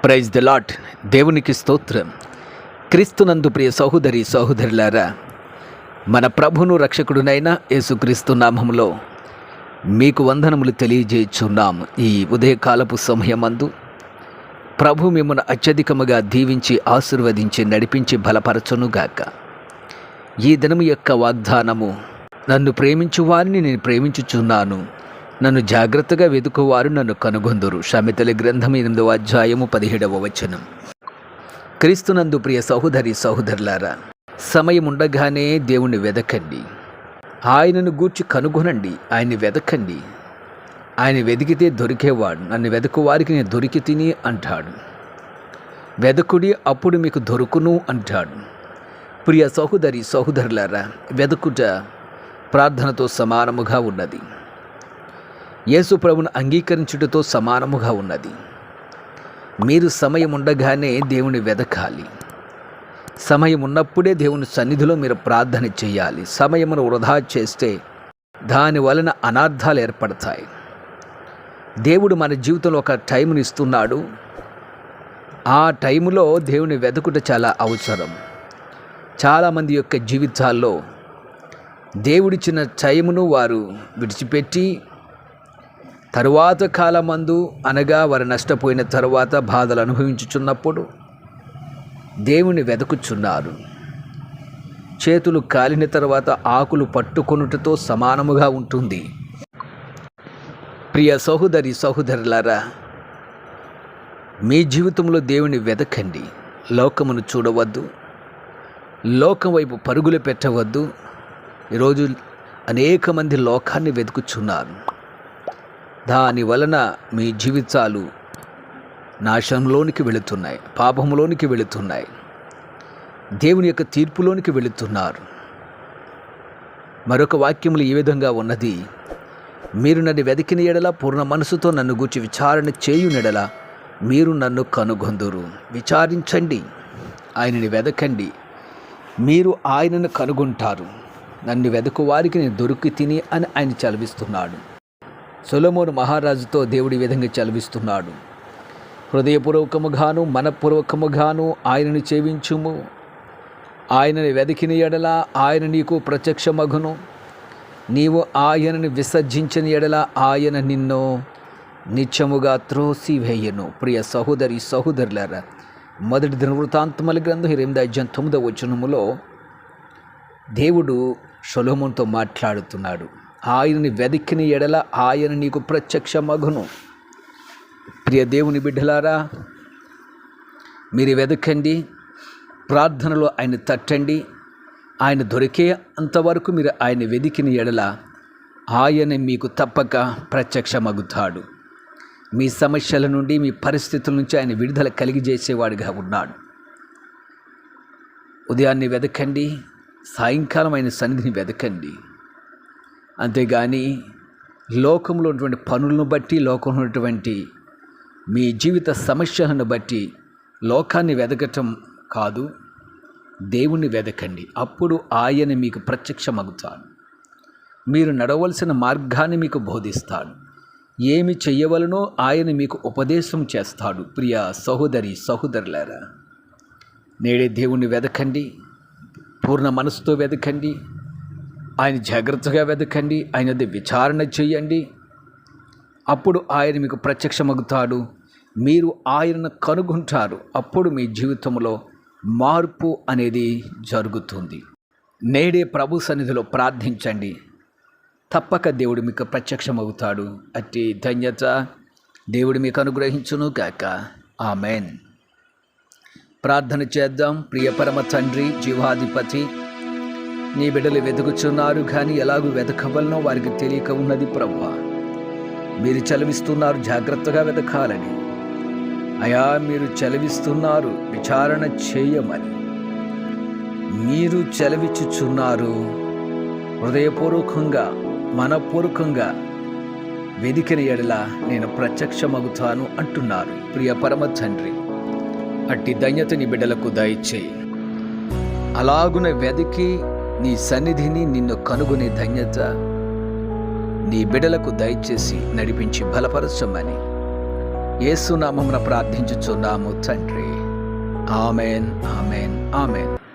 Praise the lord. దేవునికి స్తోత్రం. క్రీస్తునందు ప్రియ సహోదరి సహోదరులారా, మన ప్రభును రక్షకుడునైన యేసుక్రీస్తు నామములో మీకు వందనములు తెలియజేయుచున్నాము. ఈ ఉదయకాలపు సమయమందు ప్రభు మిమ్మల్ని అత్యధికముగా దీవించి ఆశీర్వదించి నడిపించి బలపరచునుగాక. ఈ దినము యొక్క వాగ్దానము, నన్ను ప్రేమించు వారిని నేను ప్రేమించుచున్నాను, నన్ను జాగ్రత్తగా వెతుకువారు నన్ను కనుగొందురు. సామెతల గ్రంథం 8వ అధ్యాయము 17వ వచనం. క్రీస్తునందు ప్రియ సహోదరి సహోదరులారా, సమయం ఉండగానే దేవుణ్ణి వెదకండి, ఆయనను గూర్చి కనుగొనండి, ఆయన్ని వెదకండి. ఆయన వెదికితే దొరికేవాడు. నన్ను వెదకు వారికి నేను దొరికి తిని అంటాడు. వెదకుడి, అప్పుడు మీకు దొరుకును అంటాడు. ప్రియ సహోదరి సహోదరులారా, వెదకుట ప్రార్థనతో సమానముగా ఉన్నది. యేసు ప్రభువును అంగీకరించుటతో సమానముగా ఉన్నది. మీరు సమయం ఉండగానే దేవుని వెదకాలి. సమయం ఉన్నప్పుడే దేవుని సన్నిధిలో మీరు ప్రార్థన చేయాలి. సమయమును వృధా చేస్తే దాని వలన అనర్థాలు ఏర్పడతాయి. దేవుడు మన జీవితంలో ఒక టైంని ఇస్తున్నాడు. ఆ టైములో దేవుని వెదకుట చాలా అవసరం. చాలామంది యొక్క జీవితాల్లో దేవుడిచ్చిన టైమును వారు విడిచిపెట్టి తరువాత కాలమందు, అనగా వారు నష్టపోయిన తరువాత బాధలు అనుభవించుచున్నప్పుడు దేవుని వెదకుచున్నారు. చేతులు కాలిన తర్వాత ఆకులు పట్టుకొనుటతో సమానముగా ఉంటుంది. ప్రియ సహోదరి సహోదరులారా, మీ జీవితంలో దేవుని వెదకండి. లోకమును చూడవద్దు, లోకం వైపు పరుగులు పెట్టవద్దు. ఈరోజు అనేక మంది లోకాన్ని వెతుకుచున్నారు. దాని వలన మీ జీవితాలు నాశనంలోనికి వెళుతున్నాయి, పాపంలోనికి వెళుతున్నాయి, దేవుని యొక్క తీర్పులోనికి వెళుతున్నారు. మరొక వాక్యములు ఈ విధంగా ఉన్నది, మీరు నన్ను వెతికిన ఎడల, పూర్ణ మనసుతో నన్ను గూర్చి విచారణ చేయునెడల మీరు నన్ను కనుగొందురు. విచారించండి, ఆయనని వెదకండి, మీరు ఆయనను కనుగొంటారు. నన్ను వెదకు వారికి నేను దొరికి తిని అని ఆయన చదివిస్తున్నాడు. సొలొమోను మహారాజుతో దేవుడి విధంగా చదివిస్తున్నాడు. హృదయపూర్వకముగాను మనపూర్వకముగాను ఆయనను సేవించుము. ఆయనని వెతికిన ఎడల ఆయన నీకు ప్రత్యక్షమగును. నీవు ఆయనను విసర్జించిన ఎడల ఆయన నిన్ను నిత్యముగా త్రోసివేయను. ప్రియ సహోదరి సహోదరులారా, మొదటి దినవృత్తాంతముల గ్రంథం 8వ అధ్యాయం 9వ వచనములో దేవుడు సొలొమోనుతో మాట్లాడుతున్నాడు. ఆయనని వెతికిన ఎడల ఆయన నీకు ప్రత్యక్షమగును. ప్రియ దేవుని బిడ్డలారా, మీరు వెదకండి, ప్రార్థనలో ఆయన తట్టండి. ఆయన దొరికే అంతవరకు మీరు ఆయన వెతికిన ఎడల ఆయన మీకు తప్పక ప్రత్యక్షమగుతాడు. మీ సమస్యల నుండి, మీ పరిస్థితుల నుంచి ఆయన విడుదల కలిగజేసేవాడిగా ఉన్నాడు. ఉదయాన్నే వెదకండి, సాయంకాలం ఆయన సన్నిధిని వెదకండి. అంతేగాని లోకంలో ఉన్నటువంటి పనులను బట్టి, లోకంలో ఉన్నటువంటి మీ జీవిత సమస్యలను బట్టి లోకాన్ని వెదకటం కాదు, దేవుణ్ణి వెదకండి. అప్పుడు ఆయన మీకు ప్రత్యక్షమగుతాడు. మీరు నడవలసిన మార్గాన్ని మీకు బోధిస్తాడు. ఏమి చెయ్యవలనో ఆయన మీకు ఉపదేశం చేస్తాడు. ప్రియ సహోదరి సహోదరులారా, నేడే దేవుణ్ణి వెదకండి, పూర్ణ మనసుతో వెదకండి, ఆయన జాగ్రత్తగా వెదకండి, ఆయన విచారణ చేయండి. అప్పుడు ఆయన మీకు ప్రత్యక్షమగుతాడు. మీరు ఆయనను కనుగొంటారు. అప్పుడు మీ జీవితంలో మార్పు అనేది జరుగుతుంది. నేడే ప్రభు సన్నిధిలో ప్రార్థించండి, తప్పక దేవుడు మీకు ప్రత్యక్షమవుతాడు. అట్టి ధన్యత దేవుడు మీకు అనుగ్రహించును గాక. ఆమెన్. ప్రార్థన చేద్దాం. ప్రియ పరమ తండ్రి, జీవాధిపతి, నీ బిడ్డలు వెతుకుచున్నారు, కానీ ఎలాగూ వెతకవలనో వారికి తెలియక ఉన్నది ప్రభువా. మీరు చలవిస్తున్నారు జాగ్రత్తగా వెతకాలని. అయా, మీరు చలవిస్తున్నారు విచారణ చేయమని. మీరు చలవిచ్చుచున్నారు. హృదయపూర్వకంగా, మనపూర్వకంగా వెదికిన ఎడల నేను ప్రత్యక్షమగుతాను అంటున్నారు. ప్రియ పరమ తండ్రి, అట్టి ధన్యత నీ బిడ్డలకు దయచేయి. అలాగున వెదికి నీ సన్నిధిని, నిన్ను కనుగొనే ధన్యత నీ బిడ్డలకు దయచేసి నడిపించి బలపరచమని యేసు నామమున ప్రార్థించుచున్నాము తండ్రి. Amen, amen, amen.